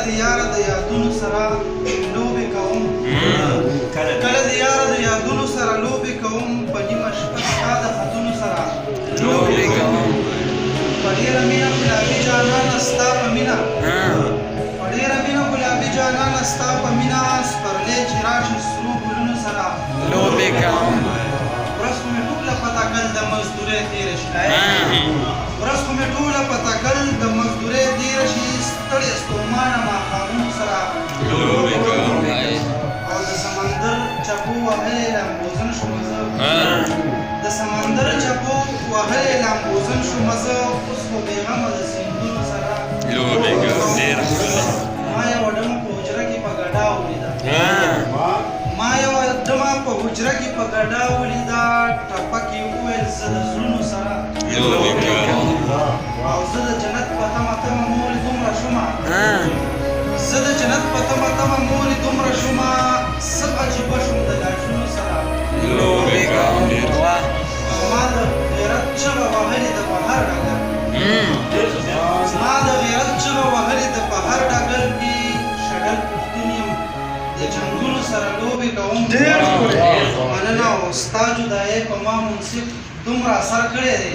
د یار د یادونو سره لوبې کوم کله د یار د یادونو سره لوبې کوم په نیمه شپه ستا د خطونو سره لوبې کوم په ډېره مینه ګلابي جانانه ستا په مینه په ډېره مینه ګلابي جانانه ستا په مینه سپرلی چې راشي سرو ګلونو سره لوبې کوم ورځ خو مې ټوله په تکل د مزدورۍ تېره شي ورځ خو مې ټوله په تکل د مزدورۍ تېره شي ستړې ستومانه ماښامونو سره لوبې کوم او د سمندر چپو وهلې لامبوزن شومه زه د سمندر چپو وهلې لامبوزن شومه زه اوس خو بېغمه د سیندونو سره لوبې کوم ډېره ما یوه ډمه په حجره کې په ګډا ولیده ما یوه ډمه په حجره کې په ګډا ولیده ټپک یې وویل زه د زړونو سره لوبې کوم او زه د جنت په تمه تمه مورې دومره شومه زه د جنت په تمه تمه مورې دومره شومه څه عجیبه شوم د لاټونو سره لوبې کوم ډېر ما د غیرت چغه وهلې د بهر ډګر ما د غیرت چغه وهلې د بهر ډګر کې شډل پښتون یم د جنګونو سره لوبې کوم مننه او ستا جدایۍ په ما منصف دومره اثر کړی دی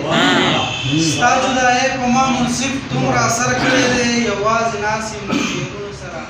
ستا جدایۍ په ما منصف دومره اثر کړی دی یوازې ناست یم د شعرونو سره